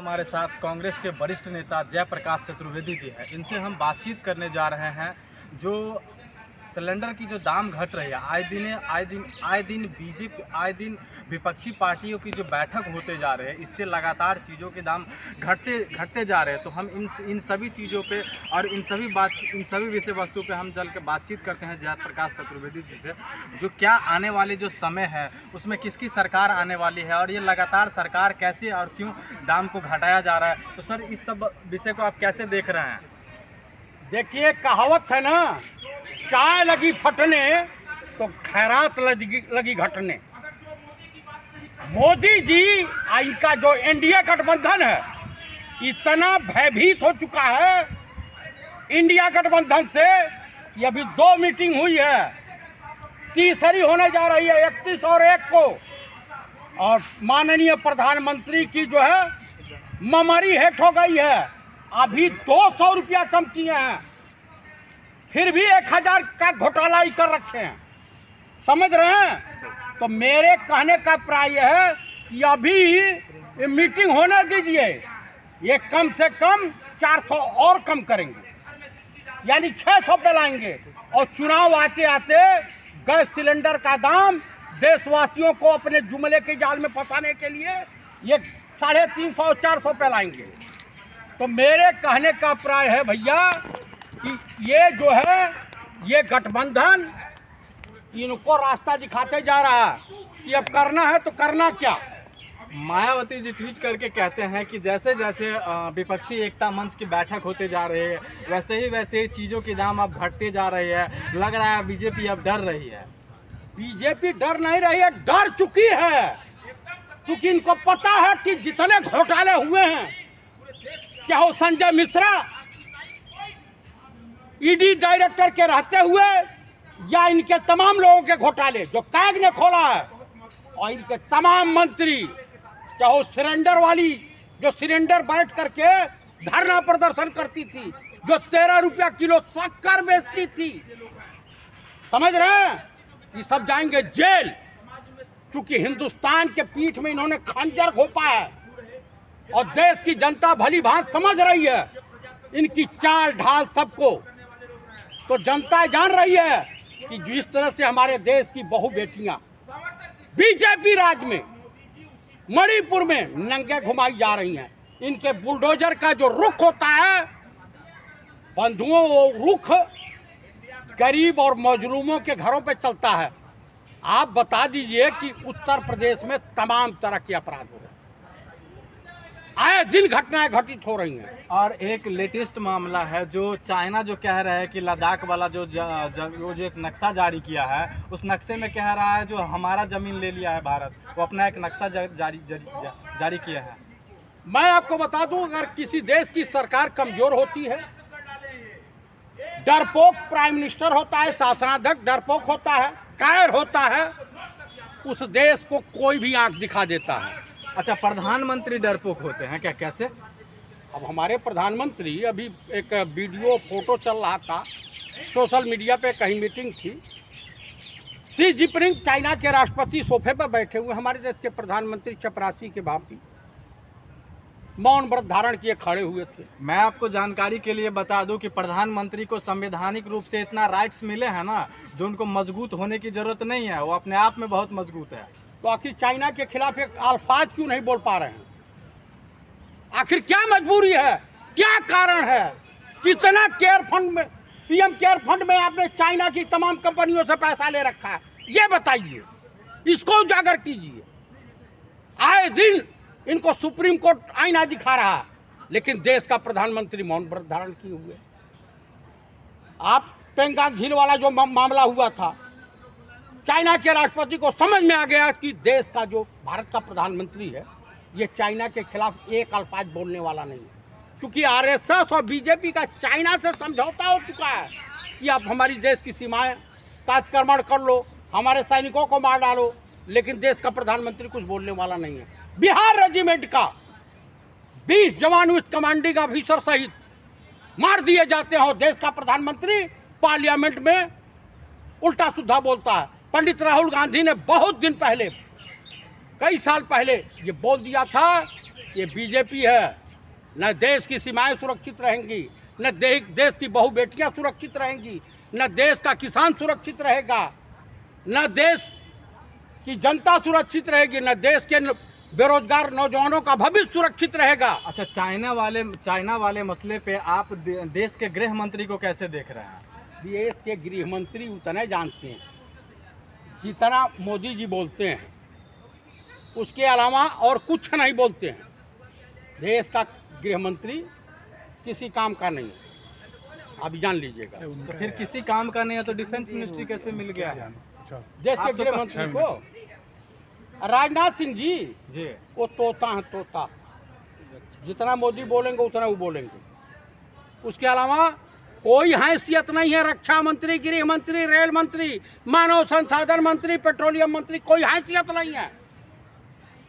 हमारे साथ कांग्रेस के वरिष्ठ नेता जयप्रकाश चतुर्वेदी जी हैं। इनसे हम बातचीत करने जा रहे हैं। जो सिलेंडर की जो दाम घट रही है, आए दिन बीजेपी, आए दिन विपक्षी पार्टियों की जो बैठक होते जा रहे हैं, इससे लगातार चीज़ों के दाम घटते जा रहे हैं। तो हम इन सभी चीज़ों पे और इन सभी विषय वस्तु पे हम चल के बातचीत करते हैं जयप्रकाश चतुर्वेदी जी से। जो क्या आने वाले जो समय है उसमें किसकी सरकार आने वाली है और ये लगातार सरकार कैसे और क्यों दाम को घटाया जा रहा है। तो सर, इस सब विषय को आप कैसे देख रहे हैं? देखिए, कहावत है ना, चाय लगी फटने तो खैरात लगी घटने। मोदी जी इनका जो एनडीए गठबंधन है इतना भयभीत हो चुका है इंडिया गठबंधन से कि अभी 2 मीटिंग हुई है, तीसरी होने जा रही है 31 और 1 को। और माननीय प्रधानमंत्री की जो है ममरी हेट हो गई है, अभी 200 रुपया कम किए हैं, फिर भी 1000 का घोटाला ही कर रखे हैं। समझ रहे हैं? तो मेरे कहने का प्राय यह है कि अभी ये मीटिंग होने दीजिए, ये कम से कम 400 और कम करेंगे, यानी 600 पे लाएंगे। और चुनाव आते आते गैस सिलेंडर का दाम देशवासियों को अपने जुमले के जाल में फंसाने के लिए ये 350 400 पे लाएंगे। तो मेरे कहने का प्राय है भैया कि ये जो है ये गठबंधन इनको रास्ता दिखाते जा रहा है कि अब करना है तो करना क्या। मायावती जी ट्वीट करके कहते हैं कि जैसे जैसे विपक्षी एकता मंच की बैठक होते जा रही है वैसे ही चीज़ों के दाम अब घटते जा रहे हैं। लग रहा है बीजेपी अब डर रही है। बीजेपी डर नहीं रही है, डर चुकी है, क्योंकि इनको पता है कि जितने घोटाले हुए हैं, क्या हो संजय मिश्रा ईडी डायरेक्टर के रहते हुए या इनके तमाम लोगों के घोटाले जो कैग ने खोला है, और इनके तमाम मंत्री, चाहे सिलेंडर वाली जो सिलेंडर बैठ करके धरना प्रदर्शन करती थी, जो 13 रुपया किलो शक्कर बेचती थी, समझ रहे हैं? ये सब जाएंगे जेल, क्योंकि हिंदुस्तान के पीठ में इन्होंने खंजर घोंपा है। और देश की जनता भली भांति समझ रही है इनकी चाल ढाल सबको। तो जनता जान रही है कि जिस तरह से हमारे देश की बहु बेटियां बीजेपी राज में मणिपुर में नंगे घुमाई जा रही हैं, इनके बुलडोजर का जो रुख होता है बंधुओं, वो रुख गरीब और मजलूमों के घरों पे चलता है। आप बता दीजिए कि उत्तर प्रदेश में तमाम तरह के अपराध हो रहे हैं, आए दिन घटनाएं घटित हो रही हैं। और एक लेटेस्ट मामला है जो चाइना जो कह रहा है कि लद्दाख वाला जो एक नक्शा जारी किया है, उस नक्शे में कह रहा है जो हमारा ज़मीन ले लिया है भारत, वो अपना एक नक्शा जारी किया है। मैं आपको बता दूं, अगर किसी देश की सरकार कमजोर होती है, डरपोक प्राइम मिनिस्टर होता है, शासनाध्यक्ष डरपोक होता है, कायर होता है, उस देश को कोई भी आंख दिखा देता है। अच्छा, प्रधानमंत्री डरपोक होते हैं क्या? कैसे? अब हमारे प्रधानमंत्री, अभी एक वीडियो फोटो चल रहा था सोशल मीडिया पे, कहीं मीटिंग थी, शी जिनपिंग चाइना के राष्ट्रपति सोफे पर बैठे हुए, हमारे देश के प्रधानमंत्री चपरासी के भांति मौन व्रत धारण किए खड़े हुए थे। मैं आपको जानकारी के लिए बता दूं कि प्रधानमंत्री को संवैधानिक रूप से इतना राइट्स मिले हैं ना, जो उनको मजबूत होने की जरूरत नहीं है, वो अपने आप में बहुत मजबूत है। तो आखिर चाइना के खिलाफ एक अल्फाज क्यों नहीं बोल पा रहे हैं? आखिर क्या मजबूरी है, क्या कारण है? कितना केयर फंड में, पीएम केयर फंड में आपने चाइना की तमाम कंपनियों से पैसा ले रखा है, ये बताइए, इसको उजागर कीजिए। आए दिन इनको सुप्रीम कोर्ट आईना दिखा रहा है, लेकिन देश का प्रधानमंत्री मौन व्रत धारण किए हुए। आप पेंगांग झील वाला जो मामला हुआ था, चाइना के राष्ट्रपति को समझ में आ गया कि देश का जो भारत का प्रधानमंत्री है, ये चाइना के खिलाफ एक अल्फाज बोलने वाला नहीं है, क्योंकि आरएसएस और बीजेपी का चाइना से समझौता हो चुका है कि आप हमारी देश की सीमाएं का अतिक्रमण कर लो, हमारे सैनिकों को मार डालो, लेकिन देश का प्रधानमंत्री कुछ बोलने वाला नहीं है। बिहार रेजिमेंट का 20 जवान उस कमांडिंग ऑफिसर सहित मार दिए जाते हैं और देश का प्रधानमंत्री पार्लियामेंट में उल्टा सीधा बोलता है। पंडित राहुल गांधी ने बहुत दिन पहले, कई साल पहले ये बोल दिया था ये बीजेपी है। न देश की सीमाएं सुरक्षित रहेंगी, न देश की बहु बेटियां सुरक्षित रहेंगी, न देश का किसान सुरक्षित रहेगा, न देश की जनता सुरक्षित रहेगी, न देश के बेरोजगार नौजवानों का भविष्य सुरक्षित रहेगा। अच्छा, चाइना वाले मसले पे आप देश के गृह मंत्री को कैसे देख रहे हैं? देश के गृह मंत्री उतना जानते हैं जितना मोदी जी बोलते हैं, उसके अलावा और कुछ नहीं बोलते हैं। देश का गृह मंत्री किसी काम का नहीं है, आप जान लीजिएगा। तो फिर किसी काम का नहीं है तो डिफेंस मिनिस्ट्री कैसे मिल गया है? देश के गृह मंत्री को राजनाथ सिंह जी वो तोता है, तोता। जितना मोदी बोलेंगे उतना वो बोलेंगे, उसके अलावा कोई हैसियत नहीं है। रक्षा मंत्री, गृह मंत्री, रेल मंत्री, मानव संसाधन मंत्री, पेट्रोलियम मंत्री, कोई हैसियत नहीं है।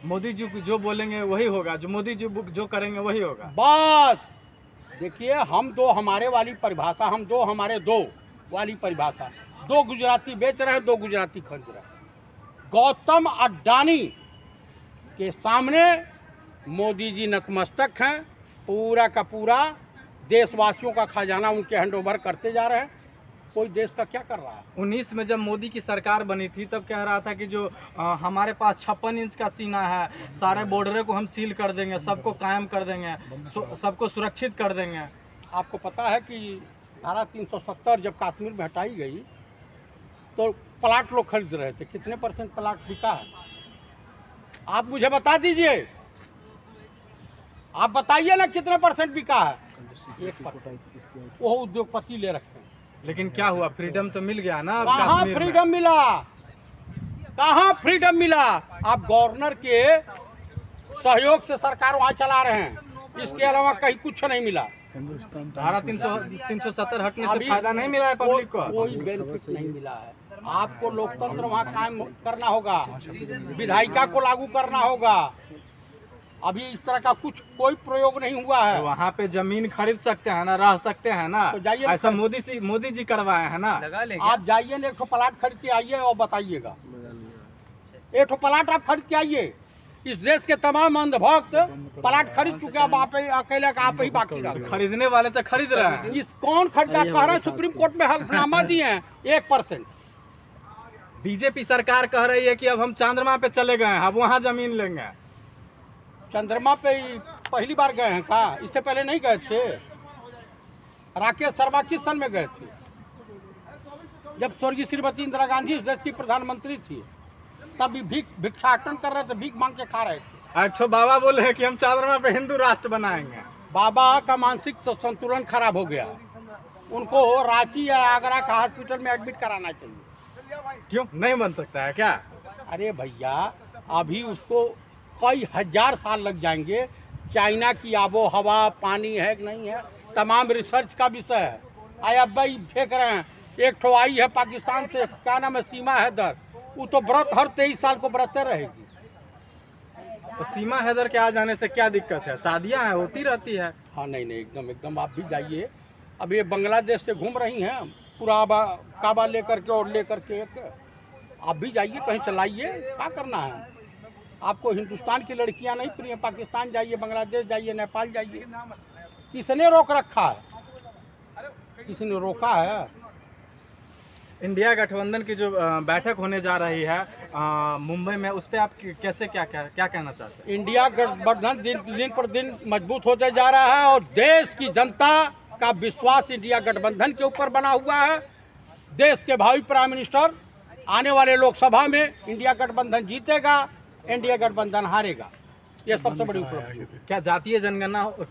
मोदी जी जो बोलेंगे वही होगा, जो मोदी जी जो करेंगे वही होगा। बस देखिए, हम दो हमारे वाली परिभाषा, हम दो हमारे दो वाली परिभाषा। दो गुजराती बेच रहे हैं, दो गुजराती खरीद रहे हैं। गौतम अडानी के सामने मोदी जी नतमस्तक हैं। पूरा का पूरा देशवासियों का खजाना उनके हैंडओवर करते जा रहे हैं। कोई देश का क्या कर रहा है? 19 में जब मोदी की सरकार बनी थी तब कह रहा था कि जो हमारे पास 56 इंच का सीना है, सारे बॉर्डर को हम सील कर देंगे, सबको कायम कर देंगे, सबको सुरक्षित कर देंगे। आपको पता है कि धारा 370 जब कश्मीर में हटाई गई तो प्लाट लोग खरीद रहे थे। कितने % प्लाट बिका है? आप मुझे बता दीजिए, आप बताइए ना कितने % बिका है? 1%। वो उद्योगपति ले रखे हैं। लेकिन क्या हुआ, फ्रीडम तो मिल गया ना कहाँ कश्मीर में? फ्रीडम मिला? कहाँ फ्रीडम मिला? आप गवर्नर के सहयोग से सरकार वहाँ चला रहे हैं, इसके अलावा कहीं कुछ नहीं मिला। धारा 370 हटने से फायदा नहीं मिला है पब्लिक को? कोई बेनिफिट नहीं मिला है। आपको लोकतंत्र वहाँ कायम करना होगा, विधायिका को लागू करना होगा। अभी इस तरह का कोई प्रयोग नहीं हुआ है। तो वहाँ पे जमीन खरीद सकते हैं ना, रह सकते हैं ना, तो जाइए, ऐसा मोदी जी करवाए हैं ना। आप जाइए ना, एक ठो प्लाट खरीद के आइए और बताइएगा। एक ठो प्लाट आप खरीद के आइए। इस देश के तमाम अंधभक्त प्लाट खरीद चुके, अब आप अकेले का आप ही बाकी रह गए। खरीदने वाले तो खरीद रहे हैं। इस कौन खरीदा? कह रहा है सुप्रीम कोर्ट में हल्फनामा दिए हैं 1%। बीजेपी सरकार कह रही है कि अब हम चंद्रमा पे चले गए हैं, अब वहाँ जमीन लेंगे। चंद्रमा पे पहली बार गए हैं का? इससे पहले नहीं गए थे? राकेश शर्मा किस सन में गए थे? जब स्वर्गीय श्रीमती इंदिरा गांधी इस देश की प्रधानमंत्री थी, तब भी भिक्षाटन कर रहे थे, भीख मांग के खा रहे थे। अच्छा, बाबा बोले हैं कि हम चंद्रमा पे हिंदू राष्ट्र बनाएंगे। बाबा का मानसिक तो संतुलन खराब हो गया, उनको रांची या आगरा का हॉस्पिटल में एडमिट कराना चाहिए। क्यों नहीं बन सकता है क्या? अरे भैया, अभी उसको कई हजार साल लग जाएंगे। चाइना की आबो हवा, पानी है कि नहीं है, तमाम रिसर्च का विषय है। अब भाई फेंक रहे हैं। एक ठो आई है पाकिस्तान से, क्या नाम है, सीमा हैदर, वो तो व्रत हर 23 साल को व्रत रहेगी। तो सीमा हैदर के आ जाने से क्या दिक्कत है? शादियां हैं, होती रहती है। हाँ नहीं, एकदम आप भी जाइए। अब ये बांग्लादेश से घूम रही हैं पूरा काबा लेकर के, और लेकर के आप भी जाइए, कहीं से लाइए। क्या करना है आपको? हिंदुस्तान की लड़कियां नहीं प्रिय, पाकिस्तान जाइए, बांग्लादेश जाइए, नेपाल जाइए। किसने रोक रखा है? किसी ने रोका है? इंडिया गठबंधन की जो बैठक होने जा रही है मुंबई में, उस पर आप कैसे क्या कहना चाहते हैं? इंडिया गठबंधन दिन पर दिन मजबूत होते जा रहा है और देश की जनता का विश्वास इंडिया गठबंधन के ऊपर बना हुआ है। देश के भावी प्राइम मिनिस्टर आने वाले लोकसभा में इंडिया गठबंधन जीतेगा, इंडिया गठबंधन हारेगा। ये सबसे बड़ी उपलब्धि है। क्या जातीय जनगणना